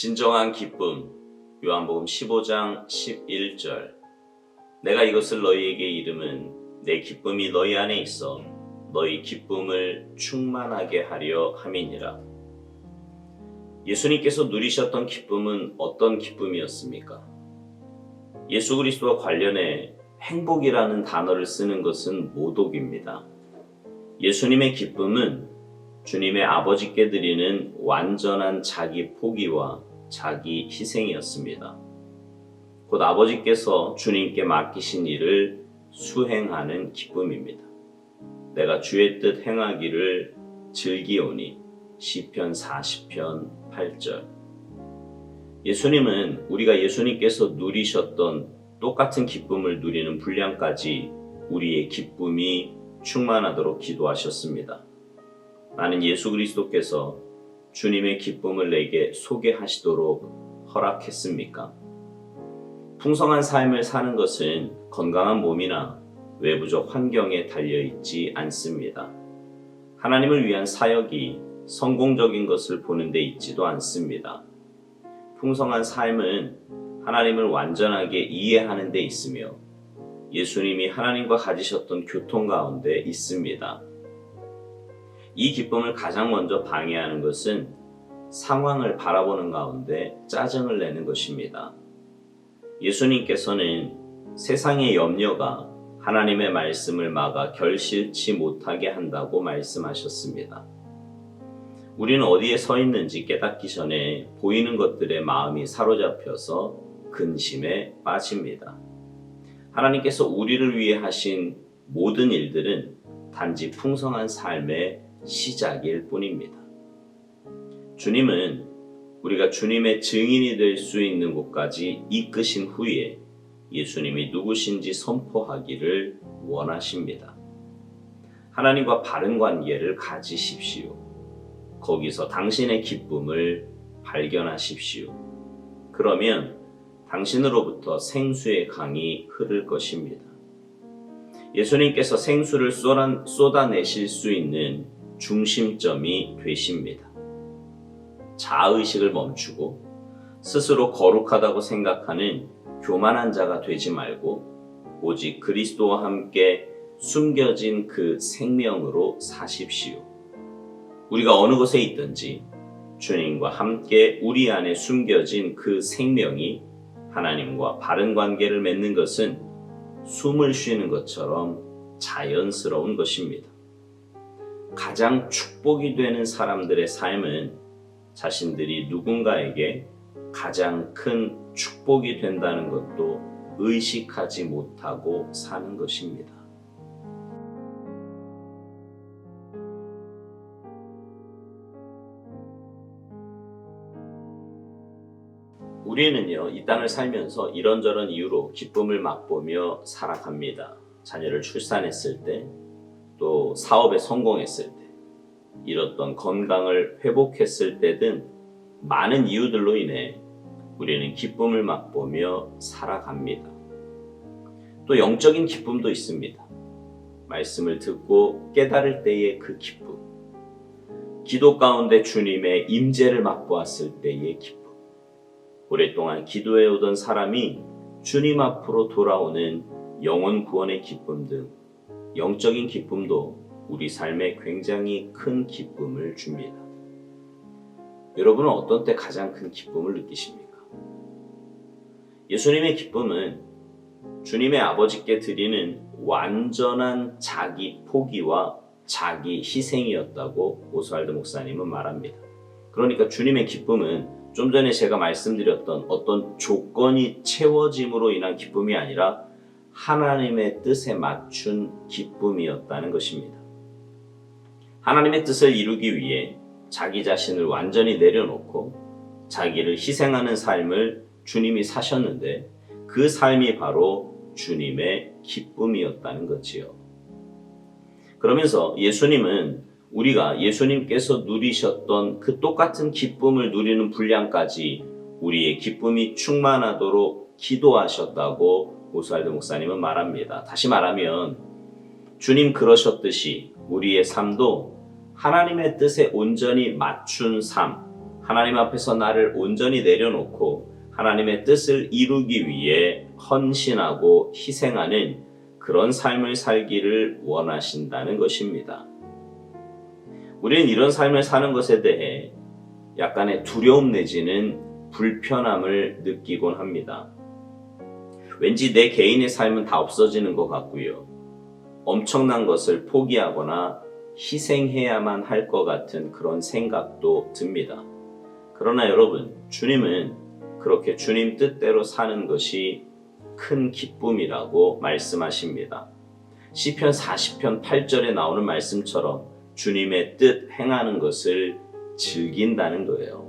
진정한 기쁨. 요한복음 15장 11절. 내가 이것을 너희에게 이름은 내 기쁨이 너희 안에 있어 너희 기쁨을 충만하게 하려 함이니라. 예수님께서 누리셨던 기쁨은 어떤 기쁨이었습니까? 예수 그리스도와 관련해 행복이라는 단어를 쓰는 것은 모독입니다. 예수님의 기쁨은 주님의 아버지께 드리는 완전한 자기 포기와 자기 희생이었습니다. 곧 아버지께서 주님께 맡기신 일을 수행하는 기쁨입니다. 내가 주의 뜻 행하기를 즐기오니 시편 40편 8절. 예수님은 우리가 예수님께서 누리셨던 똑같은 기쁨을 누리는 분량까지 우리의 기쁨이 충만하도록 기도하셨습니다. 나는 예수 그리스도께서 주님의 기쁨을 내게 소개하시도록 허락했습니까? 풍성한 삶을 사는 것은 건강한 몸이나 외부적 환경에 달려있지 않습니다. 하나님을 위한 사역이 성공적인 것을 보는 데 있지도 않습니다. 풍성한 삶은 하나님을 완전하게 이해하는 데 있으며 예수님이 하나님과 가지셨던 교통 가운데 있습니다. 이 기쁨을 가장 먼저 방해하는 것은 상황을 바라보는 가운데 짜증을 내는 것입니다. 예수님께서는 세상의 염려가 하나님의 말씀을 막아 결실치 못하게 한다고 말씀하셨습니다. 우리는 어디에 서 있는지 깨닫기 전에 보이는 것들에 마음이 사로잡혀서 근심에 빠집니다. 하나님께서 우리를 위해 하신 모든 일들은 단지 풍성한 삶의 시작일 뿐입니다. 주님은 우리가 주님의 증인이 될 수 있는 곳까지 이끄신 후에 예수님이 누구신지 선포하기를 원하십니다. 하나님과 바른 관계를 가지십시오. 거기서 당신의 기쁨을 발견하십시오. 그러면 당신으로부터 생수의 강이 흐를 것입니다. 예수님께서 생수를 쏟아내실 수 있는 중심점이 되십니다. 자아의식을 멈추고 스스로 거룩하다고 생각하는 교만한 자가 되지 말고 오직 그리스도와 함께 숨겨진 그 생명으로 사십시오. 우리가 어느 곳에 있든지 주님과 함께 우리 안에 숨겨진 그 생명이 하나님과 바른 관계를 맺는 것은 숨을 쉬는 것처럼 자연스러운 것입니다. 가장 축복이 되는 사람들의 삶은 자신들이 누군가에게 가장 큰 축복이 된다는 것도 의식하지 못하고 사는 것입니다. 우리는요, 이 땅을 살면서 이런저런 이유로 기쁨을 맛보며 살아갑니다. 자녀를 출산했을 때, 또 사업에 성공했을 때, 잃었던 건강을 회복했을 때 등 많은 이유들로 인해 우리는 기쁨을 맛보며 살아갑니다. 또 영적인 기쁨도 있습니다. 말씀을 듣고 깨달을 때의 그 기쁨, 기도 가운데 주님의 임재를 맛보았을 때의 기쁨, 오랫동안 기도해오던 사람이 주님 앞으로 돌아오는 영혼 구원의 기쁨 등 영적인 기쁨도 우리 삶에 굉장히 큰 기쁨을 줍니다. 여러분은 어떤 때 가장 큰 기쁨을 느끼십니까? 예수님의 기쁨은 주님의 아버지께 드리는 완전한 자기 포기와 자기 희생이었다고 오스왈드 목사님은 말합니다. 그러니까 주님의 기쁨은 좀 전에 제가 말씀드렸던 어떤 조건이 채워짐으로 인한 기쁨이 아니라 하나님의 뜻에 맞춘 기쁨이었다는 것입니다. 하나님의 뜻을 이루기 위해 자기 자신을 완전히 내려놓고 자기를 희생하는 삶을 주님이 사셨는데 그 삶이 바로 주님의 기쁨이었다는 거지요. 그러면서 예수님은 우리가 예수님께서 누리셨던 그 똑같은 기쁨을 누리는 분량까지 우리의 기쁨이 충만하도록 기도하셨다고 오스왈드 목사님은 말합니다. 다시 말하면 주님 그러셨듯이 우리의 삶도 하나님의 뜻에 온전히 맞춘 삶, 하나님 앞에서 나를 온전히 내려놓고 하나님의 뜻을 이루기 위해 헌신하고 희생하는 그런 삶을 살기를 원하신다는 것입니다. 우리는 이런 삶을 사는 것에 대해 약간의 두려움 내지는 불편함을 느끼곤 합니다. 왠지 내 개인의 삶은 다 없어지는 것 같고요. 엄청난 것을 포기하거나 희생해야만 할 것 같은 그런 생각도 듭니다. 그러나 여러분, 주님은 그렇게 주님 뜻대로 사는 것이 큰 기쁨이라고 말씀하십니다. 시편 40편 8절에 나오는 말씀처럼 주님의 뜻 행하는 것을 즐긴다는 거예요.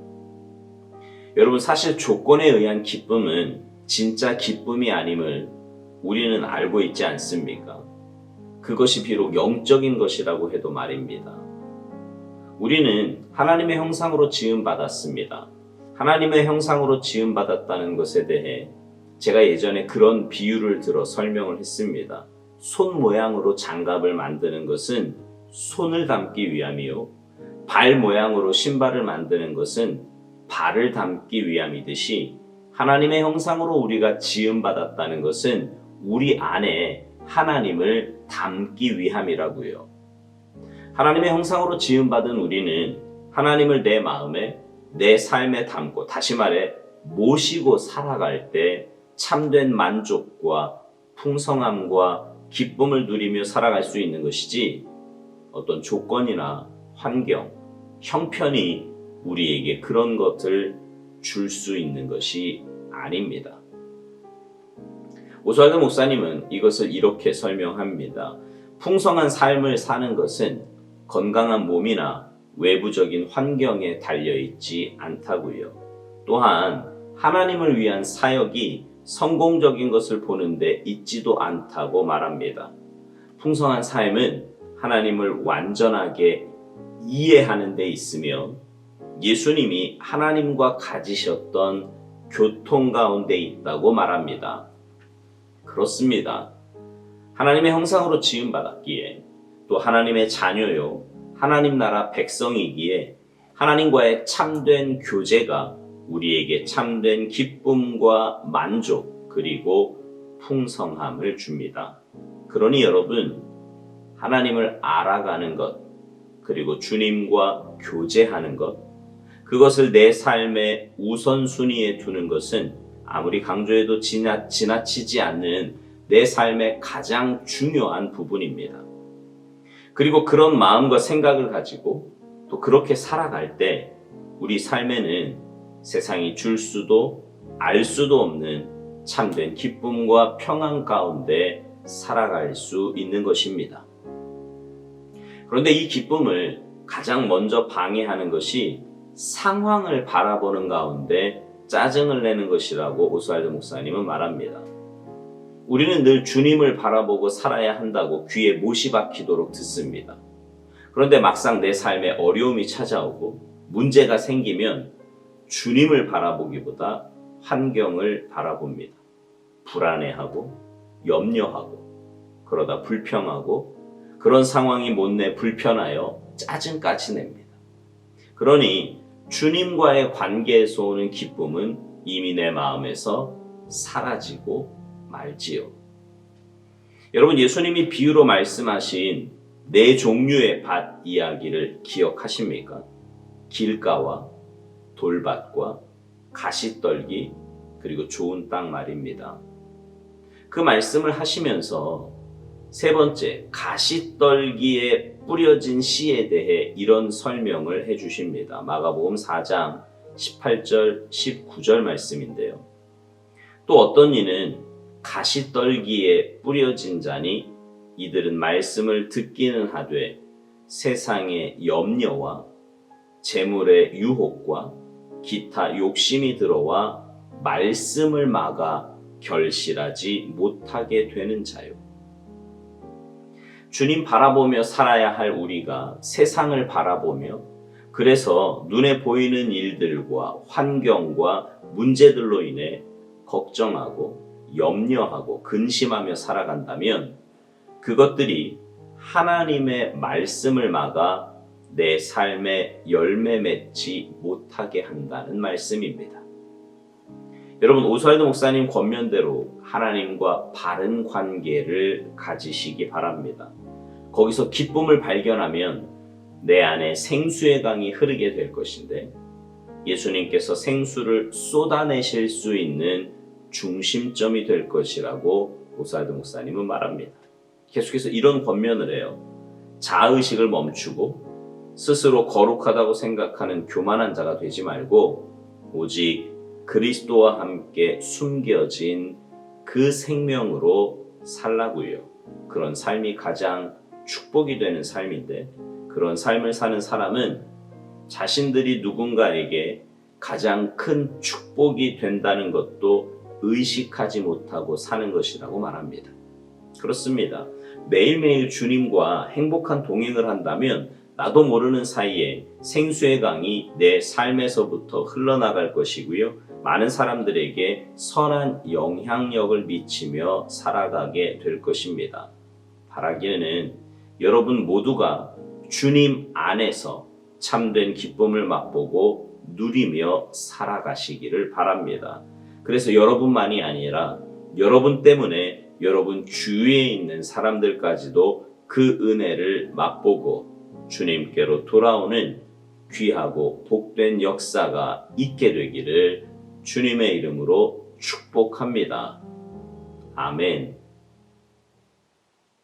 여러분, 사실 조건에 의한 기쁨은 진짜 기쁨이 아님을 우리는 알고 있지 않습니까? 그것이 비록 영적인 것이라고 해도 말입니다. 우리는 하나님의 형상으로 지음받았습니다. 하나님의 형상으로 지음받았다는 것에 대해 제가 예전에 그런 비유를 들어 설명을 했습니다. 손 모양으로 장갑을 만드는 것은 손을 담기 위함이요, 발 모양으로 신발을 만드는 것은 발을 담기 위함이듯이 하나님의 형상으로 우리가 지음받았다는 것은 우리 안에 하나님을 담기 위함이라고요. 하나님의 형상으로 지음받은 우리는 하나님을 내 마음에, 내 삶에 담고, 다시 말해 모시고 살아갈 때 참된 만족과 풍성함과 기쁨을 누리며 살아갈 수 있는 것이지, 어떤 조건이나 환경, 형편이 우리에게 그런 것을 줄 수 있는 것이 아닙니다. 오스왈드 목사님은 이것을 이렇게 설명합니다. 풍성한 삶을 사는 것은 건강한 몸이나 외부적인 환경에 달려있지 않다고요. 또한 하나님을 위한 사역이 성공적인 것을 보는데 있지도 않다고 말합니다. 풍성한 삶은 하나님을 완전하게 이해하는 데 있으며 예수님이 하나님과 가지셨던 교통 가운데 있다고 말합니다. 그렇습니다. 하나님의 형상으로 지음받았기에, 또 하나님의 자녀요, 하나님 나라 백성이기에 하나님과의 참된 교제가 우리에게 참된 기쁨과 만족 그리고 풍성함을 줍니다. 그러니 여러분, 하나님을 알아가는 것, 그리고 주님과 교제하는 것, 그것을 내 삶의 우선순위에 두는 것은 아무리 강조해도 지나치지 않는 내 삶의 가장 중요한 부분입니다. 그리고 그런 마음과 생각을 가지고 또 그렇게 살아갈 때 우리 삶에는 세상이 줄 수도 알 수도 없는 참된 기쁨과 평안 가운데 살아갈 수 있는 것입니다. 그런데 이 기쁨을 가장 먼저 방해하는 것이 상황을 바라보는 가운데 짜증을 내는 것이라고 오스왈드 목사님은 말합니다. 우리는 늘 주님을 바라보고 살아야 한다고 귀에 못이 박히도록 듣습니다. 그런데 막상 내 삶에 어려움이 찾아오고 문제가 생기면 주님을 바라보기보다 환경을 바라봅니다. 불안해하고 염려하고 그러다 불평하고 그런 상황이 못내 불편하여 짜증까지 냅니다. 그러니 주님과의 관계에서 오는 기쁨은 이미 내 마음에서 사라지고 말지요. 여러분, 예수님이 비유로 말씀하신 네 종류의 밭 이야기를 기억하십니까? 길가와 돌밭과 가시떨기 그리고 좋은 땅 말입니다. 그 말씀을 하시면서 세 번째, 가시떨기에 뿌려진 씨에 대해 이런 설명을 해주십니다. 마가복음 4장 18절 19절 말씀인데요. 또 어떤 이는 가시떨기에 뿌려진 자니 이들은 말씀을 듣기는 하되 세상의 염려와 재물의 유혹과 기타 욕심이 들어와 말씀을 막아 결실하지 못하게 되는 자요. 주님 바라보며 살아야 할 우리가 세상을 바라보며 그래서 눈에 보이는 일들과 환경과 문제들로 인해 걱정하고 염려하고 근심하며 살아간다면 그것들이 하나님의 말씀을 막아 내 삶에 열매 맺지 못하게 한다는 말씀입니다. 여러분, 오스왈드 목사님 권면대로 하나님과 바른 관계를 가지시기 바랍니다. 거기서 기쁨을 발견하면 내 안에 생수의 강이 흐르게 될 것인데, 예수님께서 생수를 쏟아내실 수 있는 중심점이 될 것이라고 오스왈드 목사님은 말합니다. 계속해서 이런 권면을 해요. 자의식을 멈추고 스스로 거룩하다고 생각하는 교만한 자가 되지 말고 오직 그리스도와 함께 숨겨진 그 생명으로 살라고요. 그런 삶이 가장 축복이 되는 삶인데, 그런 삶을 사는 사람은 자신들이 누군가에게 가장 큰 축복이 된다는 것도 의식하지 못하고 사는 것이라고 말합니다. 그렇습니다. 매일매일 주님과 행복한 동행을 한다면 나도 모르는 사이에 생수의 강이 내 삶에서부터 흘러나갈 것이고요. 많은 사람들에게 선한 영향력을 미치며 살아가게 될 것입니다. 바라기는 여러분 모두가 주님 안에서 참된 기쁨을 맛보고 누리며 살아가시기를 바랍니다. 그래서 여러분만이 아니라 여러분 때문에 여러분 주위에 있는 사람들까지도 그 은혜를 맛보고 주님께로 돌아오는 귀하고 복된 역사가 있게 되기를 주님의 이름으로 축복합니다. 아멘.